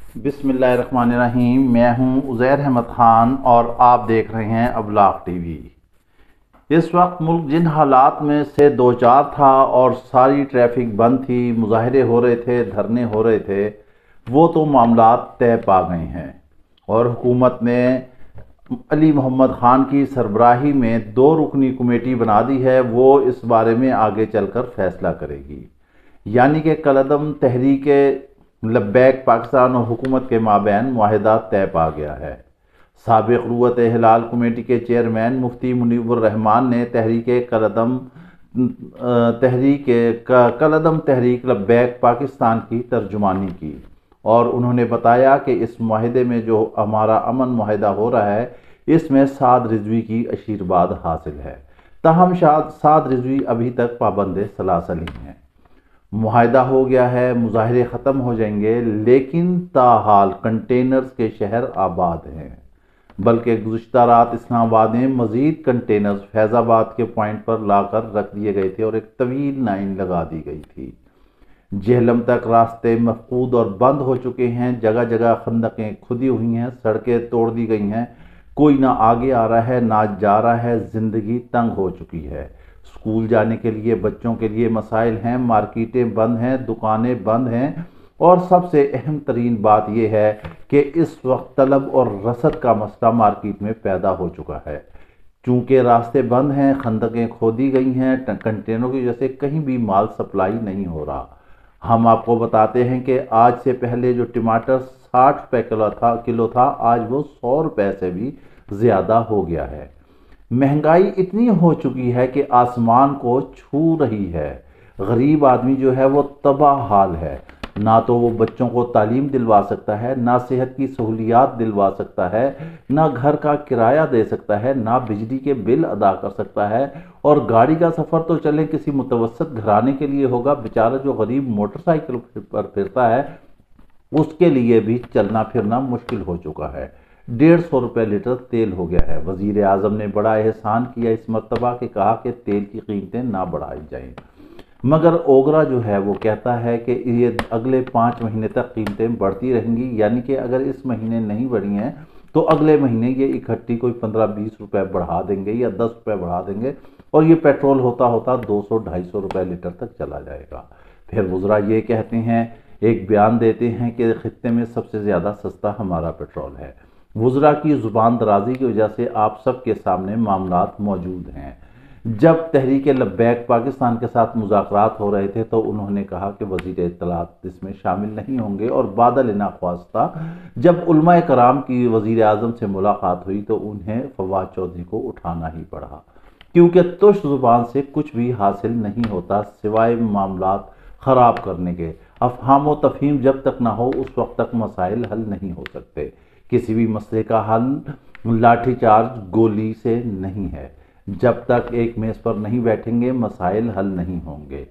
بسم اللہ الرحمن الرحیم۔ میں ہوں عزیر احمد خان اور آپ دیکھ رہے ہیں ابلاغ ٹی وی۔ اس وقت ملک جن حالات میں سے دو چار تھا اور ساری ٹریفک بند تھی، مظاہرے ہو رہے تھے، دھرنے ہو رہے تھے، وہ تو معاملات طے پا گئے ہیں اور حکومت نے علی محمد خان کی سربراہی میں 2 رکنی کمیٹی بنا دی ہے۔ وہ اس بارے میں آگے چل کر فیصلہ کرے گی، یعنی کہ کالعدم تحریک لبیک پاکستان اور حکومت کے مابین معاہدہ طے پا گیا ہے۔ سابق روت ہلال کمیٹی کے چیئرمین مفتی منیب الرحمان نے کالعدم تحریک لبیک پاکستان کی ترجمانی کی اور انہوں نے بتایا کہ اس معاہدے میں جو ہمارا امن معاہدہ ہو رہا ہے، اس میں سعد رضوی کی آشیرواد حاصل ہے، تاہم سعد رضوی ابھی تک پابند سلاسل ہی ہیں۔ معاہدہ ہو گیا ہے، مظاہرے ختم ہو جائیں گے، لیکن تاحال کنٹینرز کے شہر آباد ہیں، بلکہ گزشتہ رات اسلام آباد میں مزید کنٹینرز فیض آباد کے پوائنٹ پر لا کر رکھ دیے گئے تھے اور ایک طویل لائن لگا دی گئی تھی۔ جہلم تک راستے مفقود اور بند ہو چکے ہیں، جگہ جگہ خندقیں کھدی ہوئی ہیں، سڑکیں توڑ دی گئی ہیں، کوئی نہ آگے آ رہا ہے نہ جا رہا ہے، زندگی تنگ ہو چکی ہے۔ اسکول جانے کے لیے بچوں کے لیے مسائل ہیں، مارکیٹیں بند ہیں، دکانیں بند ہیں، اور سب سے اہم ترین بات یہ ہے کہ اس وقت طلب اور رسد کا مسئلہ مارکیٹ میں پیدا ہو چکا ہے۔ چونکہ راستے بند ہیں، خندقیں کھودی گئی ہیں، کنٹینروں کی وجہ سے کہیں بھی مال سپلائی نہیں ہو رہا۔ ہم آپ کو بتاتے ہیں کہ آج سے پہلے جو ٹماٹر 60 روپے کلو تھا، آج وہ 100 روپے سے بھی زیادہ ہو گیا ہے۔ مہنگائی اتنی ہو چکی ہے کہ آسمان کو چھو رہی ہے۔ غریب آدمی جو ہے وہ تباہ حال ہے، نہ تو وہ بچوں کو تعلیم دلوا سکتا ہے، نہ صحت کی سہولیات دلوا سکتا ہے، نہ گھر کا کرایہ دے سکتا ہے، نہ بجلی کے بل ادا کر سکتا ہے، اور گاڑی کا سفر تو چلے کسی متوسط گھرانے کے لیے ہوگا، بیچارہ جو غریب موٹر سائیکل پر پھرتا ہے اس کے لیے بھی چلنا پھرنا مشکل ہو چکا ہے۔ 150 روپے لیٹر تیل ہو گیا ہے۔ وزیر اعظم نے بڑا احسان کیا اس مرتبہ کہ کہا کہ تیل کی قیمتیں نہ بڑھائی جائیں، مگر اوگرا جو ہے وہ کہتا ہے کہ یہ اگلے 5 مہینے تک قیمتیں بڑھتی رہیں گی، یعنی کہ اگر اس مہینے نہیں بڑھی ہیں تو اگلے مہینے یہ اکٹھی کوئی 15-20 روپے بڑھا دیں گے یا 10 روپے بڑھا دیں گے، اور یہ پیٹرول ہوتا ہوتا 200-250 روپے لیٹر تک چلا جائے گا۔ پھر وزراء یہ کہتے ہیں، ایک بیان دیتے ہیں کہ خطے میں سب سے زیادہ سستا ہمارا پیٹرول ہے۔ وزراء کی زبان درازی کی وجہ سے آپ سب کے سامنے معاملات موجود ہیں۔ جب تحریک لبیک پاکستان کے ساتھ مذاکرات ہو رہے تھے تو انہوں نے کہا کہ وزیر اطلاعات اس میں شامل نہیں ہوں گے، اور بعد ناخواستہ جب علماء کرام کی وزیر اعظم سے ملاقات ہوئی تو انہیں فواد چودھری کو اٹھانا ہی پڑا، کیونکہ تش زبان سے کچھ بھی حاصل نہیں ہوتا سوائے معاملات خراب کرنے کے۔ افہام و تفہیم جب تک نہ ہو اس وقت تک مسائل حل نہیں ہو سکتے۔ کسی بھی مسئلے کا حل لاٹھی چارج گولی سے نہیں ہے۔ جب تک ایک میز پر نہیں بیٹھیں گے مسائل حل نہیں ہوں گے۔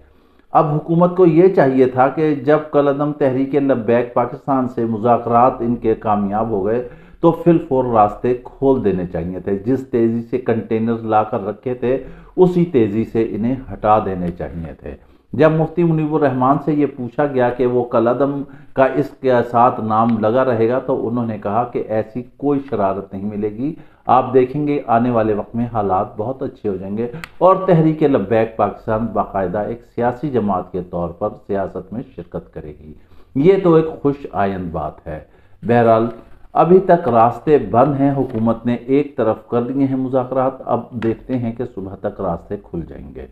اب حکومت کو یہ چاہیے تھا کہ جب کالعدم تحریک لبیک پاکستان سے مذاکرات ان کے کامیاب ہو گئے تو فی الفور راستے کھول دینے چاہیے تھے۔ جس تیزی سے کنٹینرز لا کر رکھے تھے اسی تیزی سے انہیں ہٹا دینے چاہیے تھے۔ جب مفتی منیب الرحمان سے یہ پوچھا گیا کہ وہ کالعدم کا اس کے ساتھ نام لگا رہے گا تو انہوں نے کہا کہ ایسی کوئی شرارت نہیں ملے گی، آپ دیکھیں گے آنے والے وقت میں حالات بہت اچھے ہو جائیں گے، اور تحریک لبیک پاکستان باقاعدہ ایک سیاسی جماعت کے طور پر سیاست میں شرکت کرے گی۔ یہ تو ایک خوش آئند بات ہے۔ بہرحال ابھی تک راستے بند ہیں، حکومت نے ایک طرف کر دیے ہیں مذاکرات، اب دیکھتے ہیں کہ صبح تک راستے کھل جائیں گے۔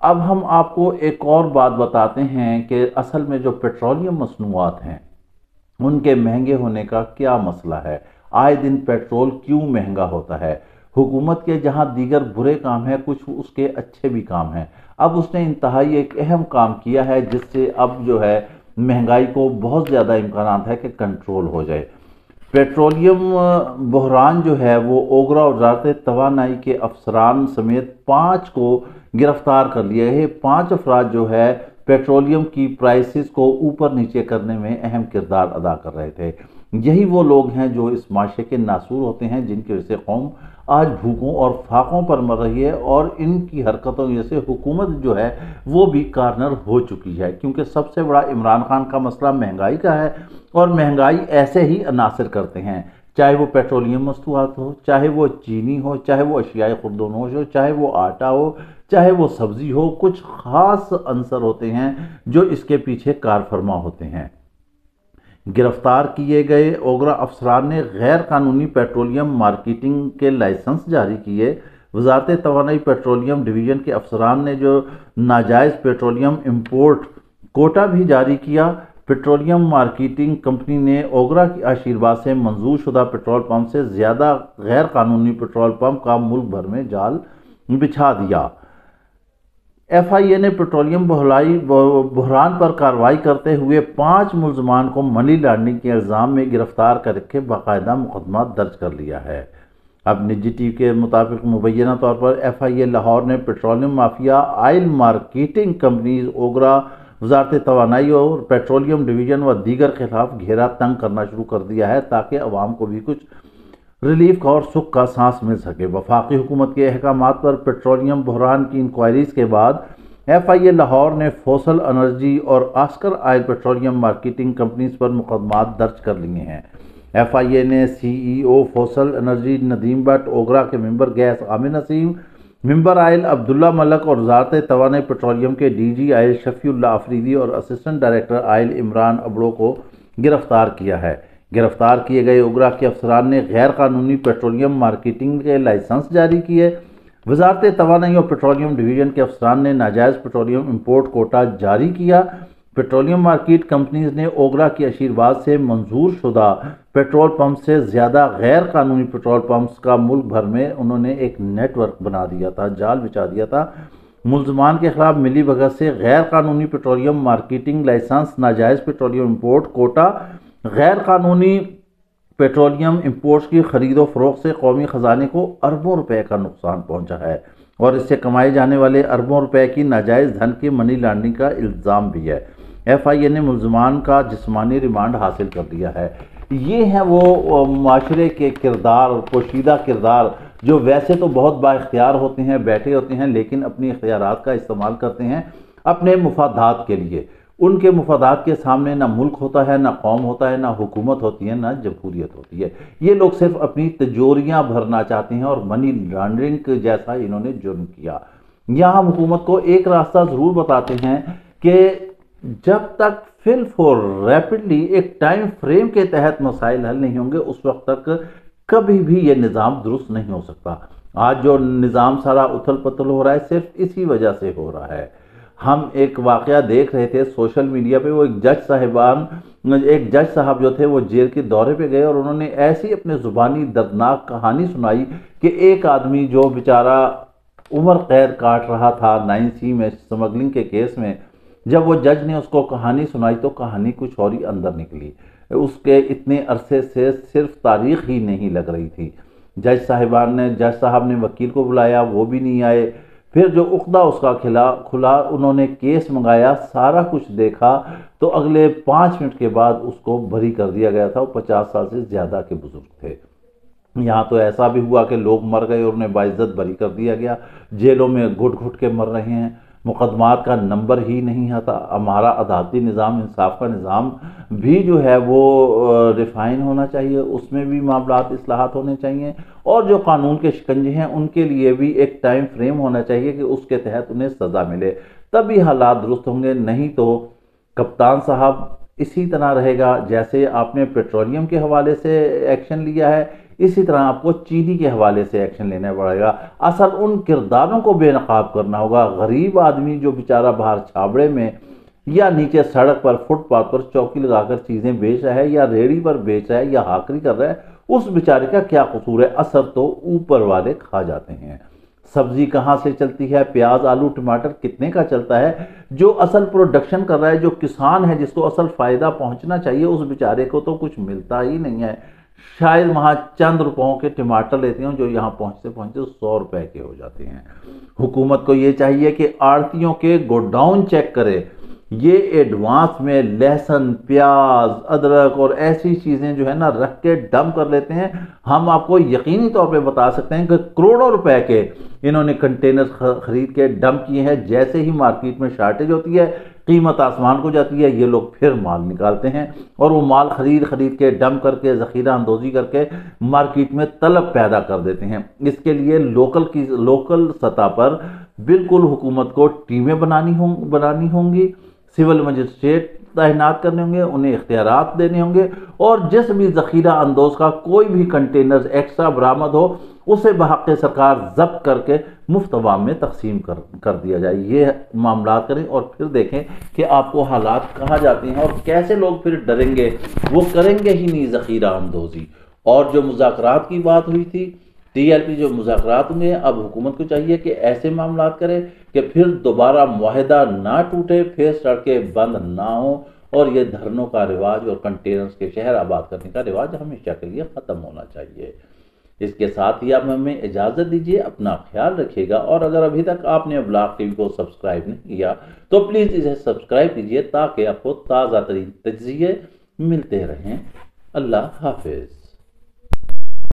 اب ہم آپ کو ایک اور بات بتاتے ہیں کہ اصل میں جو پیٹرولیم مصنوعات ہیں ان کے مہنگے ہونے کا کیا مسئلہ ہے، آئے دن پیٹرول کیوں مہنگا ہوتا ہے۔ حکومت کے جہاں دیگر برے کام ہیں کچھ اس کے اچھے بھی کام ہیں، اب اس نے انتہائی ایک اہم کام کیا ہے جس سے اب جو ہے مہنگائی کو بہت زیادہ امکانات ہے کہ کنٹرول ہو جائے۔ پیٹرولیم بحران جو ہے وہ اوگرا اور وزارت توانائی کے افسران سمیت 5 کو گرفتار کر لیا ہے۔ 5 افراد جو ہے پیٹرولیم کی پرائسز کو اوپر نیچے کرنے میں اہم کردار ادا کر رہے تھے۔ یہی وہ لوگ ہیں جو اس معاشرے کے ناسور ہوتے ہیں، جن کی وجہ سے قوم آج بھوکوں اور فاقوں پر مر رہی ہے، اور ان کی حرکتوں کی وجہ سے حکومت جو ہے وہ بھی کارنر ہو چکی ہے، کیونکہ سب سے بڑا عمران خان کا مسئلہ مہنگائی کا ہے، اور مہنگائی ایسے ہی عناصر کرتے ہیں، چاہے وہ پیٹرولیم مصنوعات ہو، چاہے وہ چینی ہو، چاہے وہ اشیاء خوردونوش ہو، چاہے وہ آٹا ہو، چاہے وہ سبزی ہو، کچھ خاص عنصر ہوتے ہیں جو اس کے پیچھے کار فرما ہوتے ہیں۔ گرفتار کیے گئے اوگرا افسران نے غیر قانونی پیٹرولیم مارکیٹنگ کے لائسنس جاری کیے۔ وزارت توانائی پیٹرولیم ڈویژن کے افسران نے جو ناجائز پیٹرولیم امپورٹ کوٹا بھی جاری کیا۔ پیٹرولیم مارکیٹنگ کمپنی نے اوگرا کی آشیرواد سے منظور شدہ پیٹرول پمپ سے زیادہ غیر قانونی پیٹرول پمپ کا ملک بھر میں جال بچھا دیا۔ ایف آئی اے نے پیٹرولیم بحران پر کارروائی کرتے ہوئے 5 ملزمان کو منی لانڈرنگ کے الزام میں گرفتار کر کے باقاعدہ مقدمہ درج کر لیا ہے۔ اب نجی ٹی وی کے مطابق مبینہ طور پر ایف آئی اے لاہور نے petroleum mafia oil marketing companies OGRA, وزارت توانائی اور پیٹرولیم ڈویژن و دیگر کے خلاف گھیرا تنگ کرنا شروع کر دیا ہے تاکہ عوام کو بھی کچھ ریلیف کا اور سکھ کا سانس مل سکے۔ وفاقی حکومت کے احکامات پر پیٹرولیم بحران کی انکوائریز کے بعد ایف آئی اے لاہور نے فوسل انرجی اور Oscar oil petroleum marketing companies پر مقدمات درج کر لیے ہیں۔ ایف آئی اے نے C E O fossil energy Nadeem Butt, OGRA کے ممبر گیس عامر نسیم، ممبر آئل عبداللہ ملک اور وزارت توانائی پیٹرولیم کے ڈی جی آئل شفیع اللہ افریدی اور assistant director oil Imran Abro کو گرفتار کیا ہے۔ گرفتار کیے گئے اوگرا کے افسران نے غیر قانونی پیٹرولیم مارکیٹنگ کے لائسنس جاری کیے۔ وزارت توانائی اور پیٹرولیم ڈویژن کے افسران نے ناجائز پیٹرولیم امپورٹ کوٹا جاری کیا۔ پیٹرولیم مارکیٹ کمپنیز نے اوگرا کی آشیرواد سے منظور شدہ پیٹرول پمپ سے زیادہ غیر قانونی پیٹرول پمپس کا ملک بھر میں انہوں نے ایک نیٹ ورک بنا دیا تھا، جال بچھا دیا تھا۔ ملزمان کے خلاف ملی بھگت سے غیر قانونی پیٹرولیم مارکیٹنگ لائسنس، ناجائز پیٹرولیم امپورٹ کوٹا، غیر قانونی پیٹرولیم امپورٹس کی خرید و فروخت سے قومی خزانے کو اربوں روپے کا نقصان پہنچا ہے، اور اس سے کمائے جانے والے اربوں روپے کی ناجائز دھن کی منی لانڈرنگ کا الزام بھی ہے۔ ایف آئی اے نے ملزمان کا جسمانی ریمانڈ حاصل کر لیا ہے۔ یہ ہیں وہ معاشرے کے کردار، پوشیدہ کردار جو ویسے تو بہت با اختیار ہوتے ہیں، بیٹھے ہوتے ہیں، لیکن اپنی اختیارات کا استعمال کرتے ہیں اپنے مفادات کے لیے۔ ان کے مفادات کے سامنے نہ ملک ہوتا ہے، نہ قوم ہوتا ہے، نہ حکومت ہوتی ہے، نہ جمہوریت ہوتی ہے۔ یہ لوگ صرف اپنی تجوریاں بھرنا چاہتے ہیں، اور منی لانڈرنگ جیسا انہوں نے جرم کیا۔ یہاں ہم حکومت کو ایک راستہ ضرور بتاتے ہیں کہ جب تک فی الفور ریپڈلی ایک ٹائم فریم کے تحت مسائل حل نہیں ہوں گے، اس وقت تک کبھی بھی یہ نظام درست نہیں ہو سکتا۔ آج جو نظام سارا اتھل پتھل ہو رہا ہے، صرف اسی وجہ سے ہو رہا ہے۔ ہم ایک واقعہ دیکھ رہے تھے سوشل میڈیا پہ، وہ ایک جج صاحب جو تھے وہ جیل کے دورے پہ گئے، اور انہوں نے ایسی اپنے زبانی دردناک کہانی سنائی کہ ایک آدمی جو بیچارہ عمر قید کاٹ رہا تھا 9C میں سمگلنگ کے کیس میں، جب وہ جج نے اس کو کہانی سنائی تو کہانی کچھ اور ہی اندر نکلی۔ اس کے اتنے عرصے سے صرف تاریخ ہی نہیں لگ رہی تھی۔ جج صاحب نے وکیل کو بلایا، وہ بھی نہیں آئے۔ پھر جو عقدہ اس کا کھلا، انہوں نے کیس منگایا، سارا کچھ دیکھا، تو اگلے 5 منٹ کے بعد اس کو بری کر دیا گیا تھا۔ وہ 50 سال سے زیادہ کے بزرگ تھے۔ یہاں تو ایسا بھی ہوا کہ لوگ مر گئے اور انہیں باعزت بری کر دیا گیا، جیلوں میں گھٹ گھٹ کے مر رہے ہیں، مقدمات کا نمبر ہی نہیں آتا۔ ہمارا عدالتی نظام، انصاف کا نظام بھی جو ہے وہ ریفائن ہونا چاہیے، اس میں بھی معاملات اصلاحات ہونے چاہیے، اور جو قانون کے شکنجے ہیں ان کے لیے بھی ایک ٹائم فریم ہونا چاہیے کہ اس کے تحت انہیں سزا ملے، تبھی حالات درست ہوں گے۔ نہیں تو کپتان صاحب اسی طرح رہے گا، جیسے آپ نے پیٹرولیم کے حوالے سے ایکشن لیا ہے، اسی طرح آپ کو چینی کے حوالے سے ایکشن لینا پڑے گا۔ اصل ان کرداروں کو بے نقاب کرنا ہوگا۔ غریب آدمی جو بیچارہ باہر چھابڑے میں یا نیچے سڑک پر فٹ پاتھ پر چوکی لگا کر چیزیں بیچ رہا ہے، یا ریڑھی پر بیچ رہا ہے، یا ہاکری کر رہا ہے، اس بیچارے کا کیا قصور ہے؟ اثر تو اوپر والے کھا جاتے ہیں۔ سبزی کہاں سے چلتی ہے، پیاز، آلو، ٹماٹر کتنے کا چلتا ہے؟ جو اصل پروڈکشن کر رہا ہے، جو کسان ہے، جس کو اصل فائدہ پہنچنا چاہیے، اس بیچارے کو تو کچھ ملتا ہی نہیں ہے۔ شاید وہاں چند روپوں کے ٹماٹر لیتے ہیں جو یہاں پہنچتے 100 روپے کے ہو جاتے ہیں۔ حکومت کو یہ چاہیے کہ آڑتیوں کے گوڈاؤن چیک کرے، یہ ایڈوانس میں لہسن، پیاز، ادرک اور ایسی چیزیں جو ہے نا رکھ کے ڈمپ کر لیتے ہیں۔ ہم آپ کو یقینی طور پہ بتا سکتے ہیں کہ کروڑوں روپے کے انہوں نے کنٹینر خرید کے ڈمپ کیے ہیں۔ جیسے ہی مارکیٹ میں شارٹیج ہوتی ہے، قیمت آسمان کو جاتی ہے، یہ لوگ پھر مال نکالتے ہیں اور وہ مال خرید کے ڈمپ کر کے ذخیرہ اندوزی کر کے مارکیٹ میں طلب پیدا کر دیتے ہیں۔ اس کے لیے لوکل سطح پر بالکل حکومت کو ٹیمیں بنانی ہوں گی، سول مجسٹریٹ تعینات کرنے ہوں گے، انہیں اختیارات دینے ہوں گے، اور جس بھی ذخیرہ اندوز کا کوئی بھی کنٹینر ایکسٹرا برآمد ہو اسے بحق سرکار ضبط کر کے مفت عوام میں تقسیم کر دیا جائے۔ یہ معاملات کریں اور پھر دیکھیں کہ آپ کو حالات کہاں جاتے ہیں اور کیسے لوگ پھر ڈریں گے، وہ کریں گے ہی نہیں ذخیرہ اندوزی۔ اور جو مذاکرات کی بات ہوئی تھی، ٹی ایل پی جو مذاکرات ہوں گے، اب حکومت کو چاہیے کہ ایسے معاملات کرے کہ پھر دوبارہ معاہدہ نہ ٹوٹے، پھر سڑکیں بند نہ ہوں اور یہ دھرنوں کا رواج اور کنٹینرز کے شہر آباد کرنے کا رواج ہمیشہ کے لیے ختم ہونا چاہیے۔ اس کے ساتھ ہی آپ ہمیں اجازت دیجیے، اپنا خیال رکھیے گا، اور اگر ابھی تک آپ نے ابلاغ ٹی وی کو سبسکرائب نہیں کیا تو پلیز اسے سبسکرائب کیجیے تاکہ آپ کو تازہ ترین تجزیے ملتے رہیں۔ اللہ حافظ۔